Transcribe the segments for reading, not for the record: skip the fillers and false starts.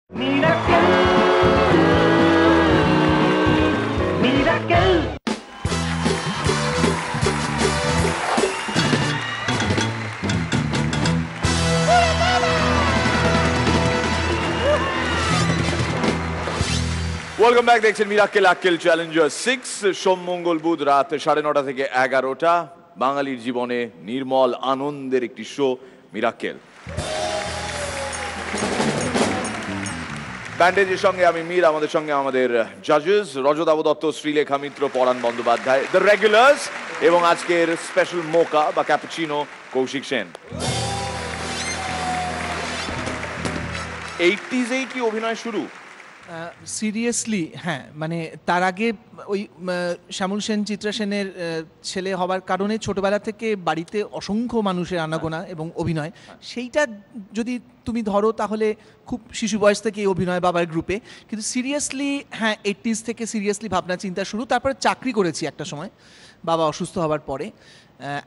Welcome back, দেখছেন মিরাক্কেল আক্কেল Challenger 6। সোম মঙ্গল বুধ রাত 9:30 থেকে 11টা বাঙালির জীবনে নির্মল আনন্দের একটি শো মিরাক্কেল। ব্যান্ডেজের সঙ্গে আমি মীর, আমাদের সঙ্গে আমাদের জাজেস রজতাভ দত্ত, শ্রীলেখা মিত্র, পরাণ বন্দ্যোপাধ্যায়, দ্য রেগুলার্স, এবং আজকের স্পেশাল মোকা বা ক্যাপুচিনো কৌশিক সেন। 80s-এই কি অভিনয় শুরু? সিরিয়াসলি হ্যাঁ, মানে তার আগে ওই শ্যামল সেন, চিত্রা সেনের ছেলে হবার কারণে ছোটবেলা থেকে বাড়িতে অসংখ্য মানুষের আনাগোনা এবং অভিনয়, সেইটা যদি তুমি ধরো তাহলে খুব শিশু বয়স থেকে অভিনয় বাবার গ্রুপে। কিন্তু সিরিয়াসলি হ্যাঁ 80s থেকে সিরিয়াসলি ভাবনা চিন্তা শুরু। তারপরে চাকরি করেছি একটা সময় বাবা অসুস্থ হওয়ার পরে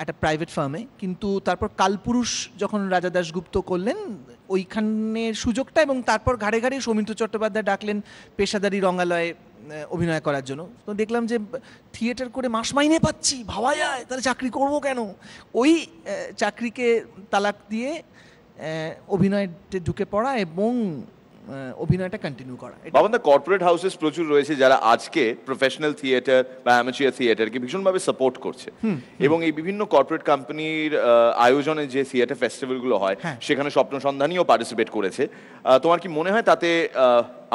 একটা প্রাইভেট ফার্মে। কিন্তু তারপর কালপুরুষ যখন রাজা দাশগুপ্ত করলেন ওইখানের সুযোগটা, এবং তারপর ঘাড়ে ঘাড়ে সৌমিত্র চট্টোপাধ্যায় ডাকলেন পেশাদারি রঙ্গালয়ে অভিনয় করার জন্য। তো দেখলাম যে থিয়েটার করে মাস মাইনে পাচ্ছি, ভাবা যায়, তাহলে চাকরি করব কেন? ওই চাকরিকে তালাক দিয়ে অভিনয়তে ঢুকে পড়া এবং অভিনয়টা কন্টিনিউ করা। বাবান্দা কর্পোরেট হাউসেস প্রচুর রয়েছে যারা আজকে প্রফেশনাল থিয়েটার বা অ্যামেচার থিয়েটারকে ভীষণভাবে সাপোর্ট করছে, এবং এই বিভিন্ন কর্পোরেট কোম্পানির আয়োজনে যে থিয়েটার ফেস্টিভ্যালগুলো হয় সেখানে স্বপ্ন সন্ধানীও পার্টিসিপেট করেছে। তোমার কি মনে হয় তাতে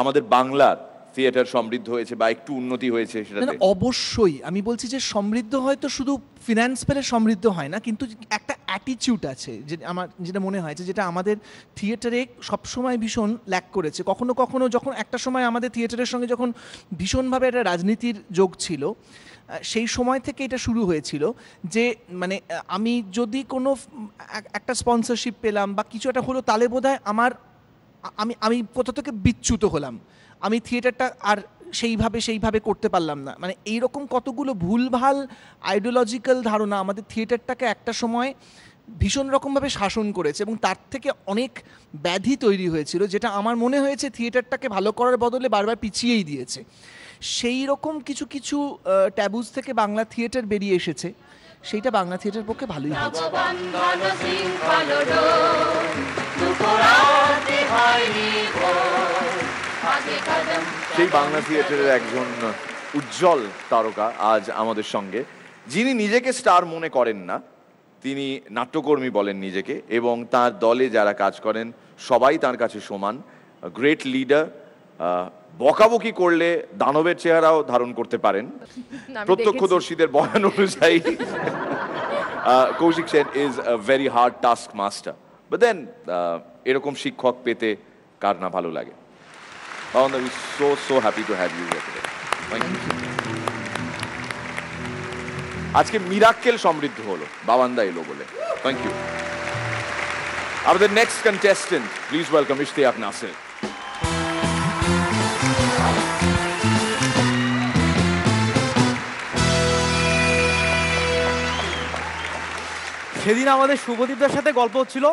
আমাদের বাংলার থিয়েটার সমৃদ্ধ হয়েছে বা একটু উন্নতি হয়েছে সেটাতে? অবশ্যই আমি বলছি যে সমৃদ্ধ হয়তো শুধু ফিনান্স পেলে সমৃদ্ধ হয় না, কিন্তু একটা অ্যাটিটিউড আছে যে আমার যেটা মনে হয় যেটা আমাদের থিয়েটারে সবসময় ভীষণ ল্যাক করেছে। কখনো কখনো যখন একটা সময় আমাদের থিয়েটারের সঙ্গে যখন ভীষণভাবে একটা রাজনীতির যোগ ছিল, সেই সময় থেকে এটা শুরু হয়েছিল যে মানে আমি যদি কোনো একটা স্পন্সরশিপ পেলাম বা কিছু একটা হলো, তাহলে বোধহয় আমি কোথা থেকে বিচ্যুত হলাম, আমি থিয়েটারটা আর সেইভাবে করতে পারলাম না। মানে এইরকম কতগুলো ভুলভাল আইডিওলজিক্যাল ধারণা আমাদের থিয়েটারটাকে একটা সময় ভীষণ রকমভাবে শাসন করেছে, এবং তার থেকে অনেক ব্যাধি তৈরি হয়েছিল, যেটা আমার মনে হয়েছে থিয়েটারটাকে ভালো করার বদলে বারবার পিছিয়েই দিয়েছে। সেই রকম কিছু কিছু ট্যাবুজ থেকে বাংলা থিয়েটার বেরিয়ে এসেছে, সেইটা বাংলা থিয়েটারের পক্ষে ভালোই হয়েছে। সেই বাংলা থিয়েটারের একজন উজ্জ্বল তারকা আজ আমাদের সঙ্গে, যিনি নিজেকে স্টার মনে করেন না, তিনি নাট্যকর্মী বলেন নিজেকে, এবং তার দলে যারা কাজ করেন সবাই তার কাছে সমান। গ্রেট লিডার, বকাবকি করলে দানবের চেহারাও ধারণ করতে পারেন প্রত্যক্ষদর্শীদের বয়ান অনুযায়ী। Kaushik Sen is a very hard task master, but then এরকম শিক্ষক পেতে কার না ভালো লাগে। Bhavanda, we're so happy to have you here today. Thank you. আজকে মিরাক্কেল সমৃদ্ধ হলো বাবান্দা এলো বলে। Thank you. আমাদের next contestant, please welcome Ishtiaq Nasir. সেদিন আমাদের শুভদীপদার সাথে গল্প হচ্ছিল,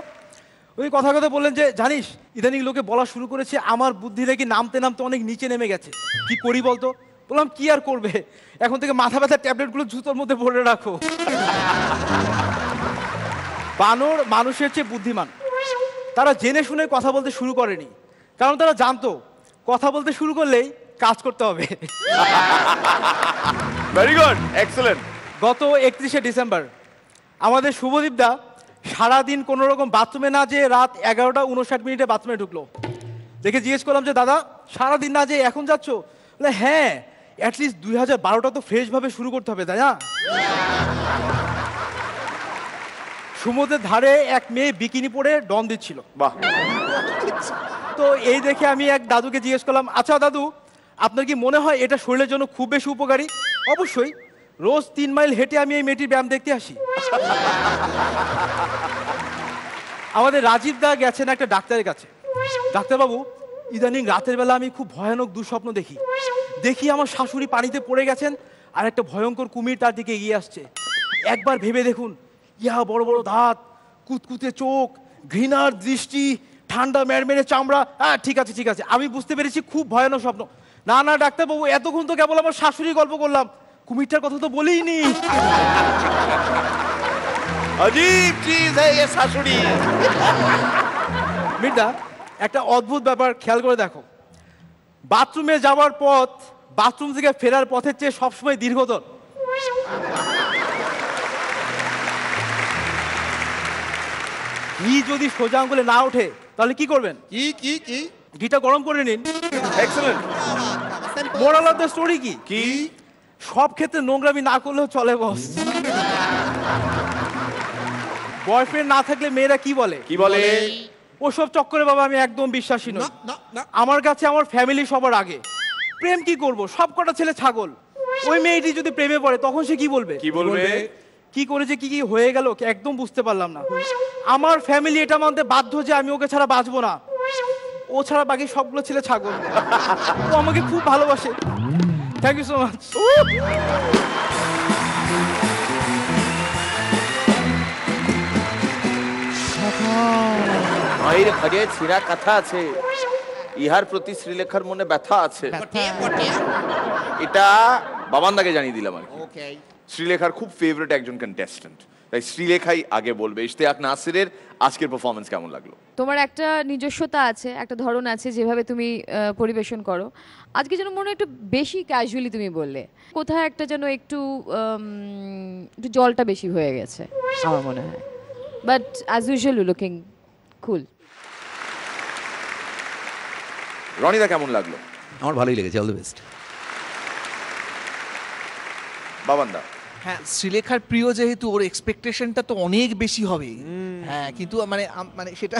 ওই কথা বললেন যে জানিস ইদানিং লোকে বলা শুরু করেছে আমার বুদ্ধি নাকি নামতে নামতে অনেক নিচে নেমে গেছে, কি করি বলতো? বললাম কি আর করবে, এখন থেকে মাথা ব্যথার ট্যাবলেটগুলো জুতোর মধ্যে ভরে রাখো। বানর মানুষের চেয়ে বুদ্ধিমান, তারা জেনে শুনে কথা বলতে শুরু করেনি, কারণ তারা জানতো কথা বলতে শুরু করলেই কাজ করতে হবে। Very good, excellent. গত 31শে ডিসেম্বর আমাদের শুভদীপদা সারাদিন কোনো রকম বাথরুমে না যেয়ে রাত 11:59 বাথরুমে ঢুকলো। দেখে জিজ্ঞেস করলাম যে দাদা সারাদিন না যেয়ে এখন যাচ্ছ? বলে হ্যাঁ, অ্যাটলিস্ট 2012টা তো ফ্রেশভাবে শুরু করতে হবে, তাই না? সমুদ্রের ধারে এক মেয়ে বিকিনি পরে ডন দিচ্ছিল। বাহ। তো এই দেখে আমি এক দাদুকে জিজ্ঞেস করলাম, আচ্ছা দাদু আপনার কি মনে হয় এটা শরীরের জন্য খুব বেশি উপকারী? অবশ্যই, রোজ 3 মাইল হেঁটে আমি এই মেয়েটির ব্যায়াম দেখতে আসি। আমাদের রাজীব দা গেছেন একটা ডাক্তারের কাছে। ডাক্তারবাবু ইদানিং রাতের বেলা আমি খুব ভয়ানক দুঃস্বপ্ন দেখি আমার শাশুড়ি পানিতে পড়ে গেছেন আর একটা ভয়ঙ্কর কুমির তার দিকে এগিয়ে আসছে। একবার ভেবে দেখুন, ইয়া বড় বড় দাঁত, কুতকুতে চোখ, ঘৃণার দৃষ্টি, ঠান্ডা মেরে চামড়া, হ্যাঁ ঠিক আছে ঠিক আছে। আমি বুঝতে পেরেছি খুব ভয়ানক স্বপ্ন। না না ডাক্তারবাবু, এতক্ষণ তো কেবল আমার শাশুড়ি গল্প করলাম, কুমিরটার কথা তো বলিনি। अजीब चीज है ये শাশুড়ি। মির্জা, একটা অদ্ভুত ব্যাপার খেয়াল করে দেখো, বাথরুমে যাওয়ার পথ বাথরুম থেকে ফেরার পথের চেয়ে সবসময় দীর্ঘতর। ঘি যদি সোজা আঙ্গুলে না ওঠে তাহলে কি করবেন? কি কি কি ঘিটা গরম করে নিন। Excellent. Moral of the story কি? কি? সব ক্ষেত্রে নোংরামি না করলেও চলে বস। বয়ফ্রেন্ড না থাকলে মেয়েরা কি বলে? কি বলে? ওসব চক্করে বাবা আমি একদম বিশ্বাসী নই। না না না আমার কাছে আমার ফ্যামিলি সবার আগে। প্রেম কি করব, সব কটা ছেলে ছাগল। ওই মেয়েটি যদি প্রেমে পড়ে তখন সে কি বলবে? কি বলবে? কি করেছে কি কি হয়ে গেল একদম বুঝতে পারলাম না। আমার ফ্যামিলি এটা মানতে বাধ্য যে আমি ওকে ছাড়া বাঁচবো না। ও ছাড়া বাকি সবগুলো ছেলে ছাগল। ও আমাকে খুব ভালোবাসে। Thank you so much. মায়ের ঘরে ছিঁড়া কথা আছে, ইহার প্রতি শ্রীলেখার মনে ব্যথা আছে। বটে বটে এটা বাবানদাকে জানিয়ে দিলাম আর কি। ওকে শ্রীলেখার খুব ফেভারিট একজন কন্টেস্ট্যান্ট, তাই শ্রীলেখাই আগে বলবে। ইশতিয়াক নাসিরের আজকের পারফরমেন্স কেমন লাগলো? তোমার একটা নিজস্বতা আছে, একটা ধরন আছে যেভাবে তুমি পরিবেশন করো। আজকে যেন মনে হয় একটু বেশি ক্যাজুয়ালি তুমি বললে, কোথায় একটা যেন একটু একটু জলটা বেশি হয়ে গেছে আমার মনে হয়। বাট অ্যাজ ইউজুয়াল লুকিং কুল। রনিদা কেমন লাগলো? আমার ভালোই লেগেছে, অল দ্য বেস্ট। বাবানদা? হ্যাঁ, শ্রীলেখার প্রিয় যেহেতু ওর এক্সপেকটেশনটা তো অনেক বেশি হবে। হ্যাঁ, কিন্তু মানে সেটা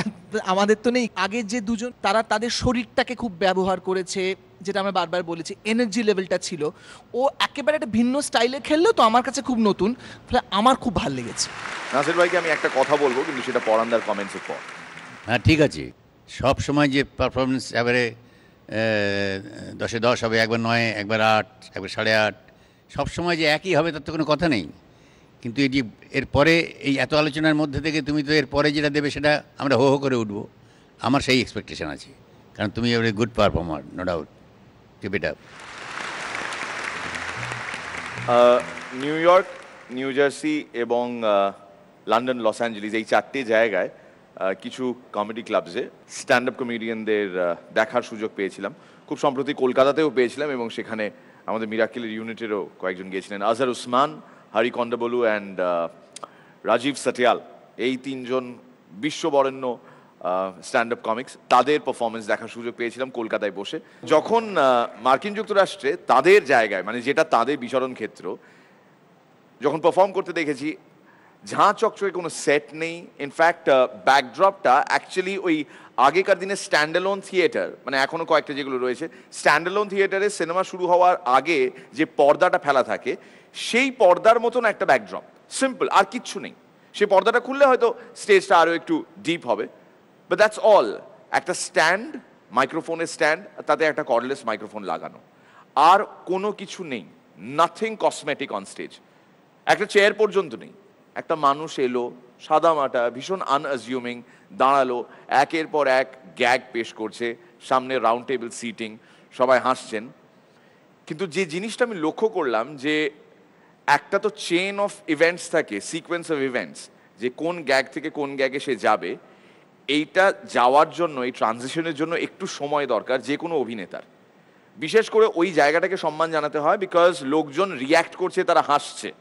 আমাদের তো নেই। আগের যে দুজন তারা তাদের শরীরটাকে খুব ব্যবহার করেছে, যেটা আমরা বারবার বলেছি, এনার্জি লেভেলটা ছিল। ও একেবারে একটা ভিন্ন স্টাইলে খেললেও তো আমার কাছে খুব নতুন, ফলে আমার খুব ভালো লেগেছে। নাসির ভাইকে আমি একটা কথা বলবো, কিন্তু সেটা পরান্দার কমেন্টসের পর। হ্যাঁ ঠিক আছে, সব সময় যে পারফরমেন্স এবারে 10-এ 10 হবে, একবার 9, একবার 8, একবার 8.5, সব সময় যে একই হবে তার তো কোনো কথা নেই। কিন্তু এটি এরপরে এই এত আলোচনার মধ্যে থেকে তুমি তো এরপরে যেটা দেবে সেটা আমরা হো হো করে উঠবো, আমার সেই এক্সপেকটেশন আছে। কারণ তুমি এবারে good performer, no doubt. Keep it up. New York, New Jersey এবং লন্ডন, লস অ্যাঞ্জেলিস, এই 4টে জায়গায় কিছু কমেডি ক্লাবসে স্ট্যান্ড আপ কমেডিয়ানদের দেখার সুযোগ পেয়েছিলাম। খুব সম্প্রতি কলকাতাতেও পেয়েছিলাম, এবং সেখানে আমাদের মিরাকেলের ইউনিটেরও কয়েকজন গিয়েছিলেন। আজহার উসমান, হরি কন্ডাবলু অ্যান্ড রাজীব সাটিয়াল, এই 3 জন বিশ্ববরেণ্য স্ট্যান্ড আপ কমিক্স, তাদের পারফরমেন্স দেখার সুযোগ পেয়েছিলাম কলকাতায় বসে। যখন মার্কিন যুক্তরাষ্ট্রে তাদের জায়গায়, মানে যেটা তাদের বিচরণ ক্ষেত্র, যখন পারফর্ম করতে দেখেছি, ঝাঁ চকচকে কোনো সেট নেই। ইনফ্যাক্ট ব্যাকড্রপটা অ্যাকচুয়ালি ওই আগেকার দিনে স্ট্যান্ডালোন থিয়েটার, মানে এখনও কয়েকটা যেগুলো রয়েছে, স্ট্যান্ডালোন থিয়েটারে সিনেমা শুরু হওয়ার আগে যে পর্দাটা ফেলা থাকে, সেই পর্দার মতন একটা ব্যাকড্রপ, সিম্পল, আর কিচ্ছু নেই। সেই পর্দাটা খুললে হয়তো স্টেজটা আরও একটু ডিপ হবে, বাট দ্যাটস অল। একটা স্ট্যান্ড, মাইক্রোফোনের স্ট্যান্ড, তাতে একটা কর্ডলেস মাইক্রোফোন লাগানো, আর কোনো কিছু নেই। Nothing cosmetic on stage. একটা চেয়ার পর্যন্ত নেই। একটা মানুষ এলো, সাদা মাটা, ভীষণ আনঅ্যাজিউমিং, দাঁড়ালো, একের পর এক গ্যাগ পেশ করছে, সামনে রাউন্ড টেবিল সিটিং, সবাই হাসছেন। কিন্তু যে জিনিসটা আমি লক্ষ্য করলাম, যে একটা তো চেন অফ ইভেন্টস থাকে, সিকোয়েন্স অফ ইভেন্টস, যে কোন গ্যাগ থেকে কোন গ্যাগে সে যাবে, এইটা যাওয়ার জন্য, এই ট্রানজিশনের জন্য একটু সময় দরকার যে কোনো অভিনেতার। বিশেষ করে ওই জায়গাটাকে সম্মান জানাতে হয়, বিকজ লোকজন রিয়্যাক্ট করছে, তারা হাসছে।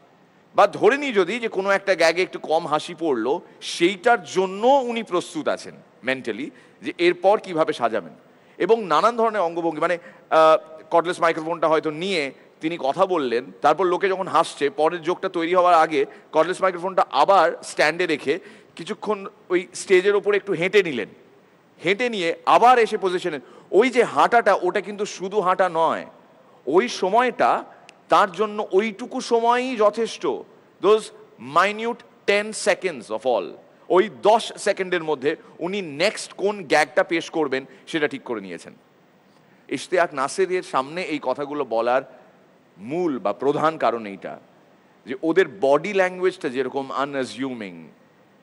বা ধরে নিই যদি যে কোনো একটা গ্যাগে একটু কম হাসি পড়লো, সেইটার জন্য উনি প্রস্তুত আছেন মেন্টালি, যে এরপর কিভাবে সাজাবেন। এবং নানান ধরনের অঙ্গভঙ্গি, মানে কর্ডলেস মাইক্রোফোনটা হয়তো নিয়ে তিনি কথা বললেন, তারপর লোকে যখন হাসছে, পরের জোকটা তৈরি হওয়ার আগে কর্ডলেস মাইক্রোফোনটা আবার স্ট্যান্ডে রেখে কিছুক্ষণ ওই স্টেজের ওপরে একটু হেঁটে নিলেন, হেঁটে নিয়ে আবার এসে পজিশনে। ওই যে হাঁটাটা, ওটা কিন্তু শুধু হাঁটা নয়, ওই সময়টা তার জন্য ওইটুকু সময়ই যথেষ্ট। Those minute 10 seconds of all, ওই 10 সেকেন্ডের মধ্যে উনি নেক্সট কোন গ্যাগটা পেশ করবেন সেটা ঠিক করে নিয়েছেন। ইশতিয়াক নাসিরের সামনে এই কথাগুলো বলার মূল বা প্রধান কারণ এইটা, যে ওদের বডি ল্যাঙ্গুয়েজটা যেরকম আনঅ্যাজিউমিং,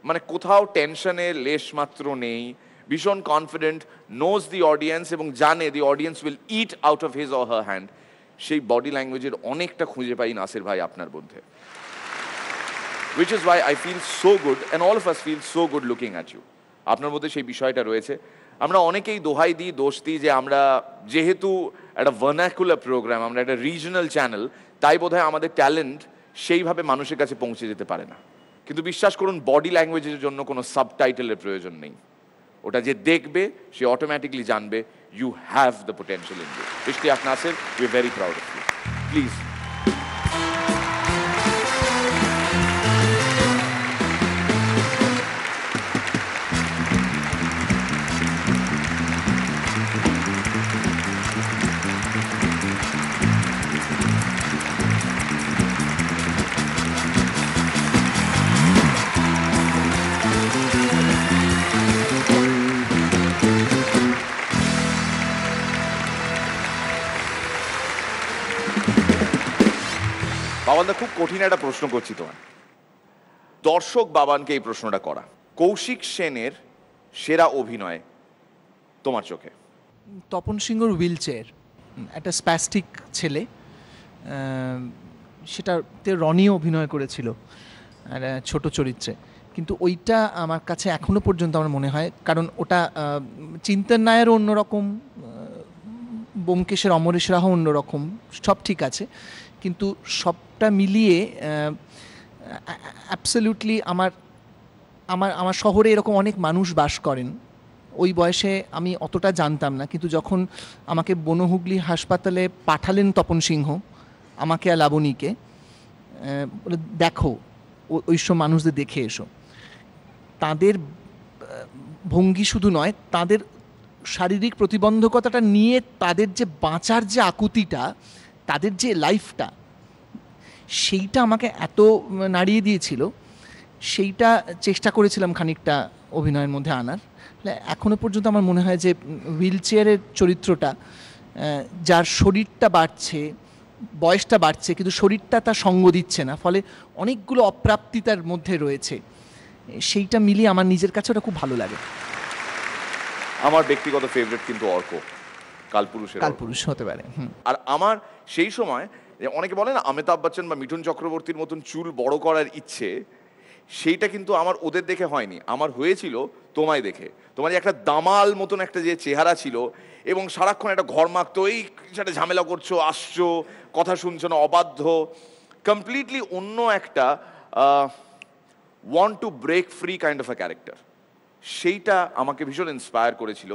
মানে কোথাও টেনশনের লেশ মাত্র নেই, ভীষণ কনফিডেন্ট, নোজ দি অডিয়েন্স এবং জানে দি audience will it out of his or her hand, সেই বডি ল্যাঙ্গুয়েজের অনেকটা খুঁজে পাই নাসির ভাই আপনার মধ্যে। which is why I feel so good and all of us feel so good looking at you. আপনার মধ্যে সেই বিষয়টা রয়েছে। আমরা অনেকেই দোহাই দিই, দোষ দিই যে আমরা যেহেতু একটা ভার্নাকুলার প্রোগ্রাম, আমরা একটা রিজনাল চ্যানেল, তাই বোধহয় আমাদের ট্যালেন্ট সেইভাবে মানুষের কাছে পৌঁছে যেতে পারে না। কিন্তু বিশ্বাস করুন, বডি ল্যাঙ্গুয়েজের জন্য কোনো সাবটাইটেলের প্রয়োজন নেই। ওটা যে দেখবে সে অটোমেটিকলি জানবে you have the potential in you. Ishtiaq Nasir, we are very proud of you. Please. বাবানদা, খুব কঠিন একটা প্রশ্ন করছি তোমার। দর্শক বাবানকে এই প্রশ্নটা করা, কৌশিক সেনের সেরা অভিনয় তোমার চোখে? তপন সিংহর হুইল চেয়ার, একটা স্প্যাস্টিক ছেলে, সেটাতে রনিও অভিনয় করেছিল ছোট চরিত্রে, কিন্তু ওইটা আমার কাছে এখনো পর্যন্ত আমার মনে হয়, কারণ ওটা চিন্তন নায়ারও অন্যরকম, ব্যোমকেশের অমরেশ রাহও অন্যরকম, সব ঠিক আছে, কিন্তু সবটা মিলিয়ে অ্যাবসলিউটলি আমার আমার আমার শহরে এরকম অনেক মানুষ বাস করেন। ওই বয়সে আমি অতটা জানতাম না, কিন্তু যখন আমাকে বনহুগলি হাসপাতালে পাঠালেন তপন সিংহ, আমাকে আর লাবণীকে, দেখো ওইসব মানুষদের দেখে এসো, তাদের ভঙ্গি শুধু নয়, তাদের শারীরিক প্রতিবন্ধকতাটা নিয়ে তাদের যে বাঁচার যে আকুতিটা, তাদের যে লাইফটা, সেইটা আমাকে এত নাড়িয়ে দিয়েছিল, সেইটা চেষ্টা করেছিলাম খানিকটা অভিনয়ের মধ্যে আনার। এখনো পর্যন্ত আমার মনে হয় যে হুইল চেয়ারের চরিত্রটা, যার শরীরটা বাড়ছে, বয়সটা বাড়ছে, কিন্তু শরীরটা তার সঙ্গ দিচ্ছে না, ফলে অনেকগুলো অপ্রাপ্তি তার মধ্যে রয়েছে, সেইটা মিলিয়ে আমার নিজের কাছে ওটা খুব ভালো লাগে। আমার ব্যক্তিগত ফেভারিট কিন্তু অর্ক, কালপুরুষ হতে পারে। আর আমার সেই সময় অনেকে বলে না অমিতাভ বচ্চন বা মিঠুন চক্রবর্তীর মতন চুল বড় করার ইচ্ছে, সেইটা কিন্তু আমার ওদের দেখে হয়নি, আমার হয়েছিল তোমায় দেখে। তোমার যে একটা দামাল মতন একটা যে চেহারা ছিল, এবং সারাক্ষণ একটা ঘর মাখতো, এই সাথে ঝামেলা করছো, আসছো, কথা শুনছো না, অবাধ্য, কমপ্লিটলি অন্য একটা want to break free kind of a character. সেইটা আমাকে ভীষণ ইন্সপায়ার করেছিল।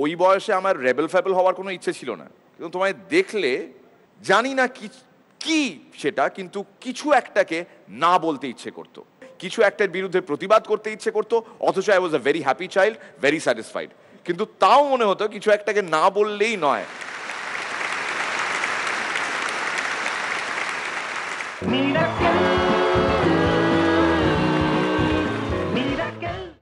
ওই বয়সে আমার রেবেল ফ্যাবেল হওয়ার কোনো ইচ্ছে ছিল না, কিন্তু তোমায় দেখলে জানি না কি সেটা, কিন্তু কিছু একটাকে না বলতে ইচ্ছে করতো, কিছু একটার বিরুদ্ধে প্রতিবাদ করতে ইচ্ছে করতো, অথচ I was a very happy child, very satisfied, কিন্তু তাও মনে হতো কিছু একটাকে না বললেই নয়।